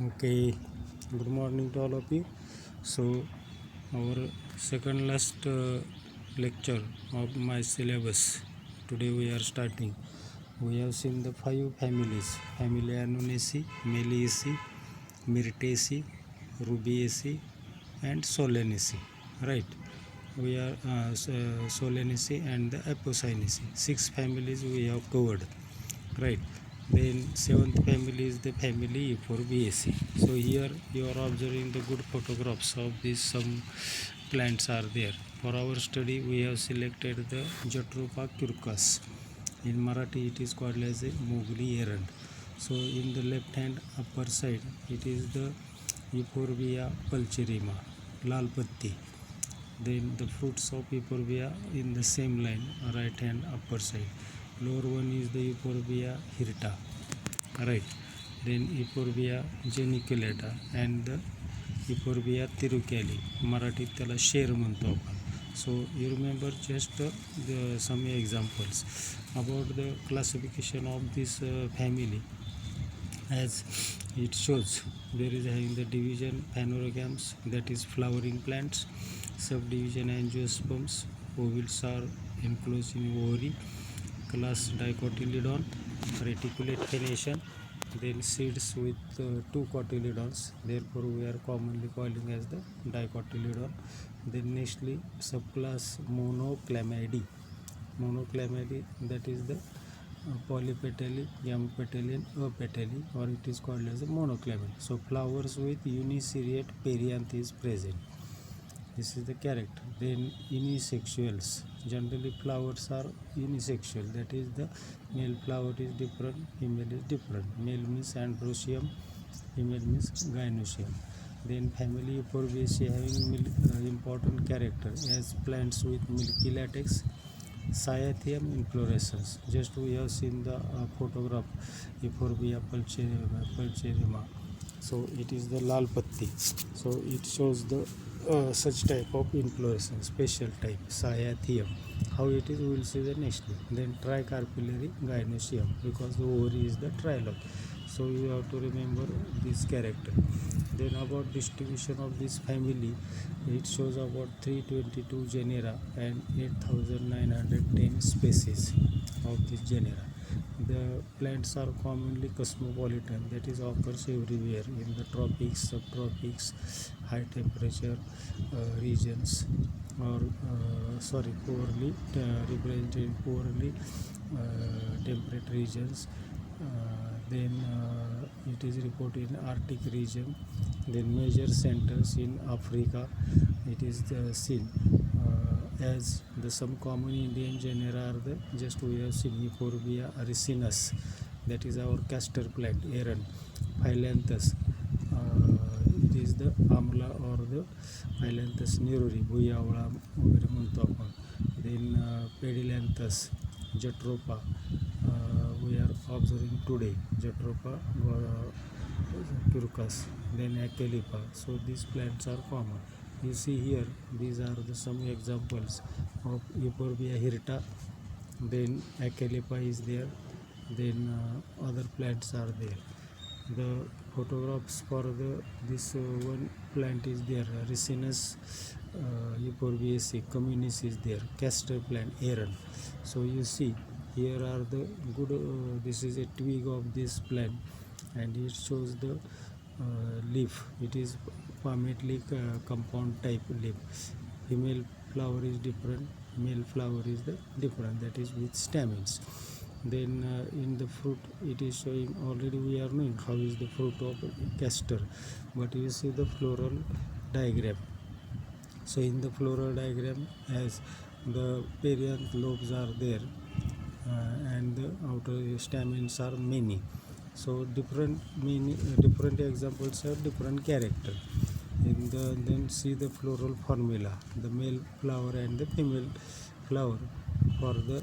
Okay, good morning to all of you. So, our second last lecture of my syllabus. Today we are starting. We have seen the five families: Familia Annonesi, Meliaceae, Myrtaceae, Rubiaceae, and Solanaceae. Right? We are Solanaceae and the Apocynaceae. Six families we have covered. Right? Then seventh family is the family Euphorbiaceae. So here you are observing the good photographs of these some plants are there. For our study we have selected the Jatropha curcas. In Marathi it is called as a Mowgli errand. So in the left hand upper side it is the Euphorbia pulcherrima, lal patti. Then the fruits of Euphorbia in the same line, right hand upper side. Lower one is the Euphorbia hirta, right? Then Euphorbia geniculata and the Euphorbia tirucali. मराठीत त्याला शेर म्हणतो आपण. So you remember just some examples about the classification of this family. As it shows, there is having the division phanerogams, that is flowering plants, subdivision angiosperms, ovules are enclosed in ovary, class dicotyledon, reticulate phaneation, then seeds with two cotyledons, therefore we are commonly calling as the dicotyledon. Then nextly subclass monoclamidae. Monoclamidae, that is the polypetally, gamopetally and apetally, or it is called as a monoclamidae. So flowers with uniseriate perianth is present. This is the character. Then unisexuals. Generally flowers are unisexual, that is the male flower is different, female is different. Male means androecium, female means gynoecium. Then family Euphorbiaceae having important character as plants with milky latex, Cyathium inflorescence. Just we have seen the photograph Euphorbia pulcherrima. So it is the lal patti. So it shows the such type of inflorescence, special type Cyathium. How it is, we will see the next day. Then tricarpillary gynoecium, because the ovary is the trilobed. So you have to remember this character. Then about distribution of this family, it shows about 322 genera and 8910 species of this genera. The plants are commonly cosmopolitan, that is occurs everywhere in the tropics, subtropics, high temperature regions, or poorly represented in poorly temperate regions. Then it is reported in Arctic region. Then major centers in Africa it is seen. As the some common Indian genera are the, just we have seen Euphorbia ricinus, that is our castor plant, errand. Phyllanthus, it is the amla or the Phyllanthus neruri, भुईआवळा वगैरे म्हणतो आपण. Then Pedillanthus, Jatropha, we are observing today, Jatropha curcas, then Acalypha. So these plants are common. You see here, these are the some examples of Euphorbia hirta. Then Acalypha is there. Then other plants are there. The photographs for this one plant is there. Ricinus Euphorbiaceae communis is there. Castor plant, Aaron. So you see here are the good. This is a twig of this plant, and it shows the leaf. It is palmately compound type leaf. Female flower is different, male flower is the different, that is with stamens. Then in the fruit it is showing, already we are knowing how is the fruit of castor, but you see the floral diagram. So in the floral diagram, as the perianth lobes are there and the outer stamens are many. So different examples have different character. Then see the floral formula, the male flower and the female flower for the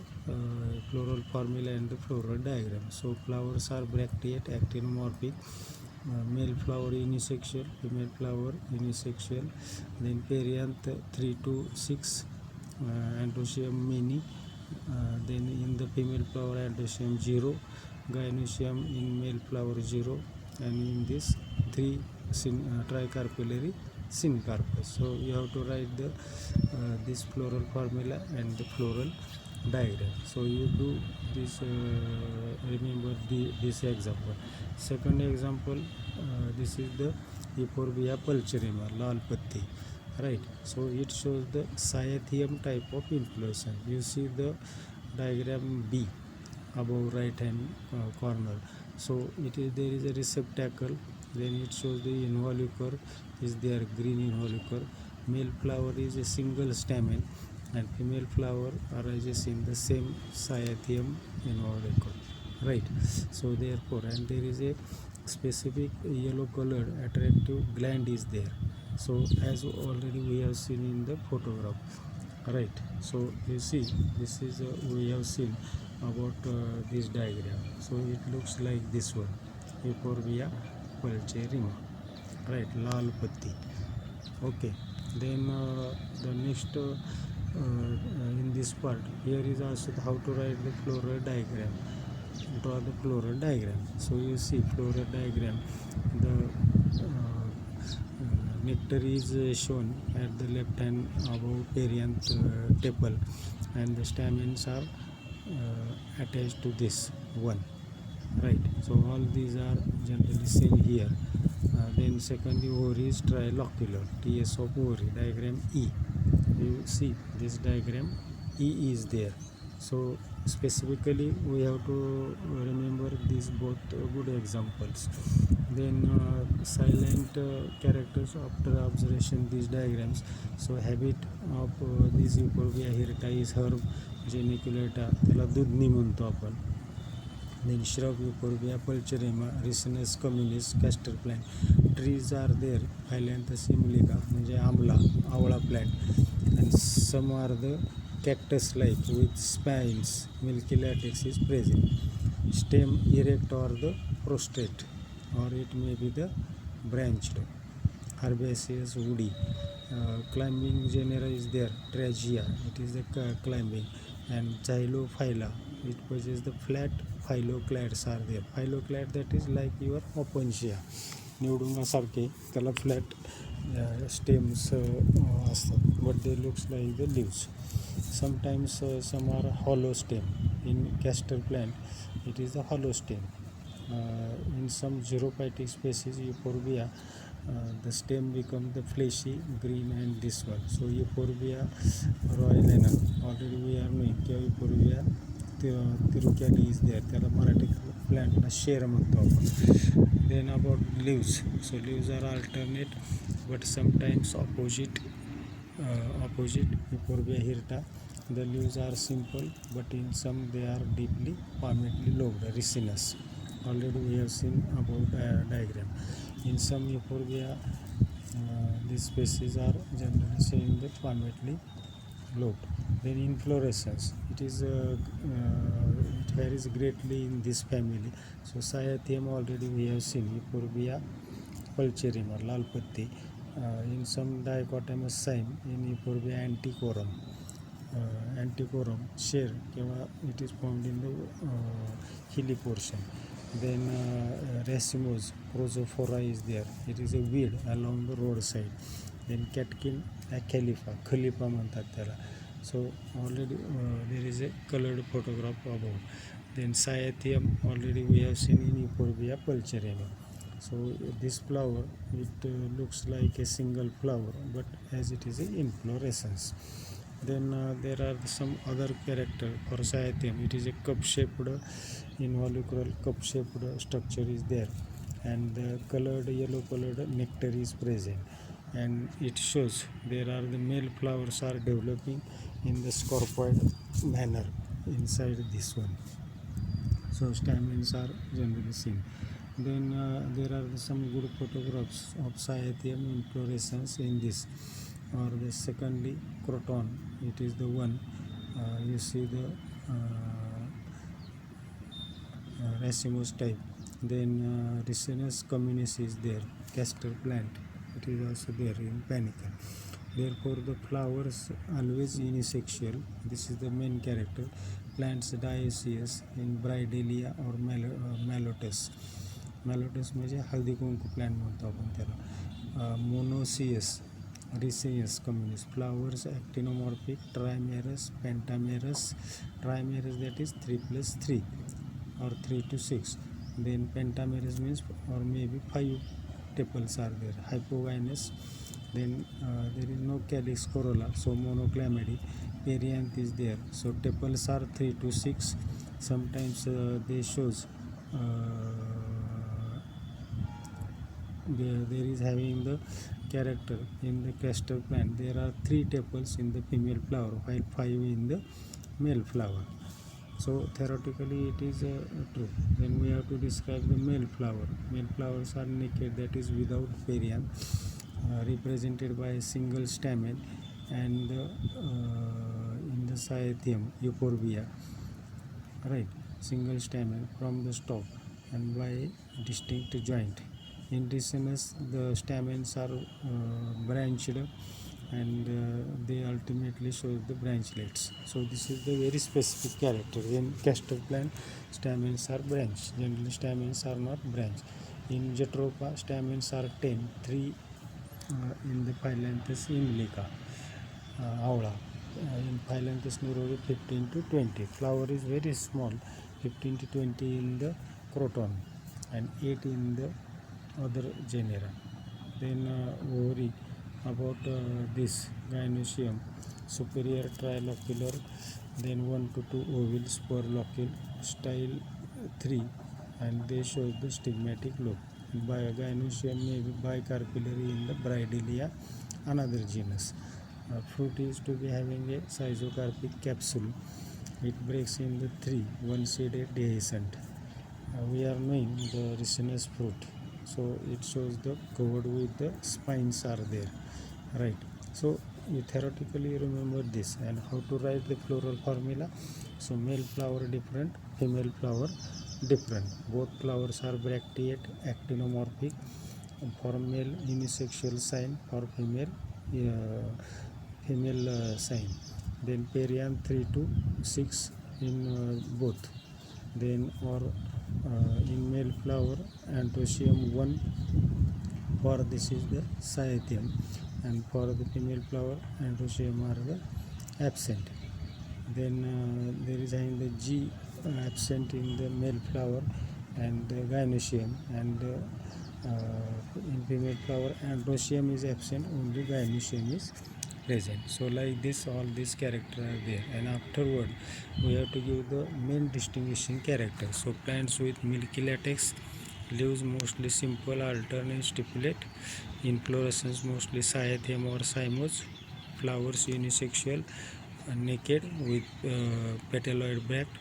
floral formula and the floral diagram. So flowers are bracteate, actinomorphic, male flower unisexual, female flower unisexual. Then perianth 3 to 6, androecium many. Then in the female flower androecium 0, gynoecium in male flower 0, and in this 3 tricarpellary syncarpus. So you have to write the this floral formula and the floral diagram. So you do this, remember this example. Second example, this is the Euphorbia pulcherrima, lal patti, right? So it shows the cyathium type of inflorescence. You see the diagram B above right hand corner. So there is a receptacle, then it shows the involucre is there, green involucre. Male flower is a single stamen and female flower arises in the same cyathium involucre, right? So therefore, and there is a specific yellow colored attractive gland is there, so as already we have seen in the photograph, right? So you see, this is we have seen about this diagram. So it looks like this one, Euphorbia pulcherrima, right, lal patti. Okay, then the next in this part here is also how to write the floral diagram, draw the floral diagram. So you see floral diagram, the nectar is shown at the left hand above perianth tepal, and the stamens are attached to this one, right? So all these are generally seen here. Then secondly, ovary is trilocular, TS of ovary, diagram E. You see this diagram, E is there. So specifically we have to remember these both good examples. Then silent characters after observation these diagrams. So habit of this Euphorbia hirta is herb geniculata, त्याला दूधनी म्हणतो आपण. Then shrub Euphorbia pulcherrima, Ricinus communis, castor plant. Trees are there, Phyllanthus imlica म्हणजे आमला, आवळा plant, and some are the cactus like with spines, milky latex is present. Stem erect or the prostrate, or it may be the branched. Herbaceous woody. Climbing genera is there, Tragia, it is the climbing, and Xylophylla, it possesses the flat phylloclads are there. Phylloclad, that is like your opuntia, निवडुंगासारखे त्याला flat stems असतात, but they looks like the leaves. Sometimes some are hollow stem. In castor plant it is the hollow stem. In some xerophytic species Euphorbia, the stem becomes the fleshy green and this one. So Euphorbia royalena, already we are knowing कि Euphorbia तिरुक्याली is there, त्याला मराठी प्लांटला शेर म्हणतो आपण. Then about leaves, so leaves are alternate but sometimes opposite Euphorbia hirta. The leaves are simple but in some they are deeply palmately lobed, ricinous, already we have seen about diagram. In some Euphorbia these species are generally seen the palmately lobed. Then inflorescence, it it varies greatly in this family. So cyathium already we have seen, Euphorbia pulcherrima, lal patti. In some dichotomous cyme, in Euphorbia anticorum share, it is found in the hilly portion. Then racemose chrozophora is there, it is a weed along the roadside. Then catkin khalifa म्हणतात त्याला. So already there is a colored photograph above. Then cyathium already we have seen in Euphorbia pulcherrima. So this flower, it looks like a single flower, but as it is a inflorescence. Then there are some other character for cyathium. It is a cup-shaped, involucral cup-shaped structure is there, and the colored, yellow colored nectar is present, and it shows there are the male flowers are developing in the scorpoid manner inside this one. So stamens are generally seen. Then there are some good photographs of cyathium inflorescence in this. Or the secondly, croton, it is the one, you see the racemose type. Then Ricinus communis is there, castor plant, it is also there in panicle. Therefore the flowers always unisexual, this is the main character. Plants dioecious in Brydelia or Mallotus. मेलोटस म्हणजे Haldi Kunku plant म्हणतो आपण त्याला. Monoecious, Ricinus communis. Flowers actinomorphic, trimerous, pentamerous. Trimerous, that is 3+3 or 3 to 6. Then pentamerous means or maybe 5 tepals are there. Hypogynous. Then there is no calyx corolla, so monoclamidy. Perianth is there, so tepals are 3 to 6. Sometimes they shows there is having the character in the castor plant. There are 3 tepals in the female flower while 5 in the male flower. So theoretically it is true. Then we have to describe the male flower. Male flowers are naked, that is without perianth, represented by a single stamen, and in the Cyathium euphorbia, right, single stamen from the stalk and by a distinct joint. In Ricinus the stamens are branched, and they ultimately show the branchlets. So this is the very specific character. In castor plant, stamens are branched. Generally stamens are not branched. In Jatropha, stamens are 10, 3 in the Phyllanthus imbrica, Aula. In Phyllanthus neurode 15 to 20. Flower is very small, 15 to 20 in the Croton and 8 in the other genera. Then ovary, about this gynoecium, superior trilocular, then 1 to 2 ovule, spur locule, style 3, and they show the stigmatic lobe. Gynoecium may be bicarpillary in the Bridelia, another genus. Fruit is to be having a schizocarpic capsule. It breaks in the 3, one-seeded dehiscent. We are knowing the ricinus fruit, so it shows the covered with the spines are there, right? So you theoretically remember this. And how to write the floral formula? So male flower different, female flower different. Both flowers are bracteate, actinomorphic. For male unisexual sign, for female sign. Then perianth 3 to 6 in both. Then or in male flower Anthocyaum 1, for this is the Cyathium, and for the female flower Anthocyaum are the absent. Then there is in the G absent in the male flower and the gynoecium, and in female flower Anthocyaum is absent, only gynoecium is present. So like this, all these characters are there, and afterward we have to give the main distinguishing character. So plants with milky latex, leaves mostly simple, alternate, stipulate, inflorescence mostly cyathium or cymose, flowers unisexual, naked with petaloid bract,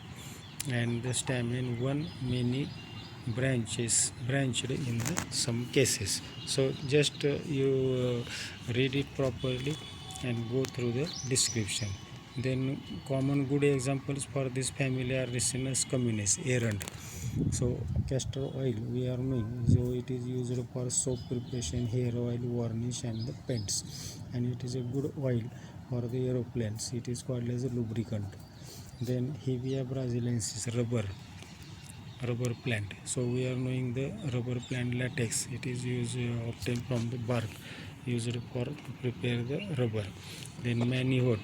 and the stamen one, many branched in some cases. So just you read it properly and go through the description. Then common good examples for this family are Ricinus communis, errant. So castor oil we are knowing, so it is used for soap preparation, hair oil, varnish, and the paints, and it is a good oil for the aeroplanes. It is called as a lubricant. Then Hevea brasiliensis, rubber plant. So we are knowing the rubber plant latex. It is used obtained from the bark, used for to prepare the rubber. Then manihot,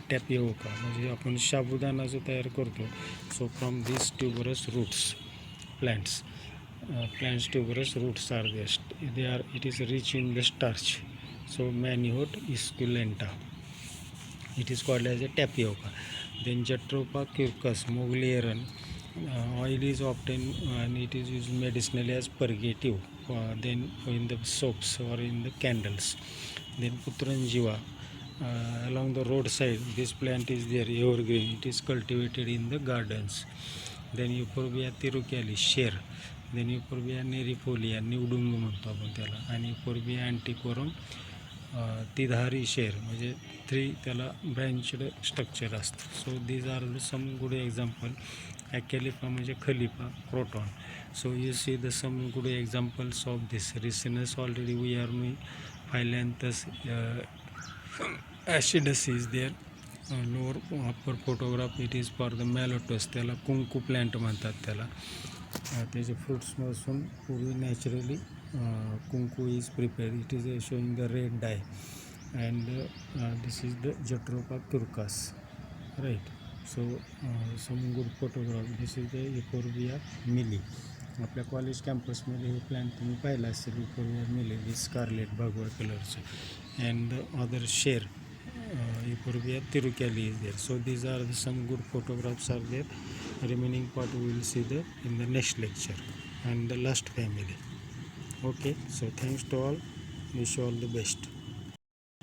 tapioca, म्हणजे आपण साबुदाणा जो तयार करतो. So from these tuberous roots, plants tuberous roots are there. It is rich in the starch. So manihot esculenta, it is called as a tapioca. Then Jatropha curcus, Mogliarum, oil is obtained and it is used medicinally as purgative, then in the soaps or in the candles. Then Putranjiva, along the roadside this plant is there, evergreen. It is cultivated in the gardens. Then Euphorbia tirucalis, share. Then Euphorbia nerifolia, निवडुंग म्हणतो आपण त्याला, आणि Euphorbia antiquorum, तिधारी शेर, म्हणजे 3 त्याला branched structure असतं. So these are the some good example. Acalypha म्हणजे खलिपा, croton. So you see the some good examples of this. Ricinus already we are knowing. Phyllanthus acidus is there. Lower upper photograph it is for the Mallotus, त्याला कुंकू plant म्हणतात त्याला. त्याचे फ्रुट्सपासून पूर्वी naturally कुंकू is prepare. It is showing the red dye and this is the Jatropha curcas, right. So some good photograph. This is the Euphorbia milii. आपल्या college कॅम्पसमध्ये हे plan तुम्ही पाहिला असेल, युफोर्बिया मिली विथ स्कारलेट भगवा कलरचं. अँड अदर शेर युफोर्बिया तिरुकॅली is there. So these are some good photographs are there. Remaining part we will see in the next lecture. And the last family. Okay, so thanks to all. Wish you all the best.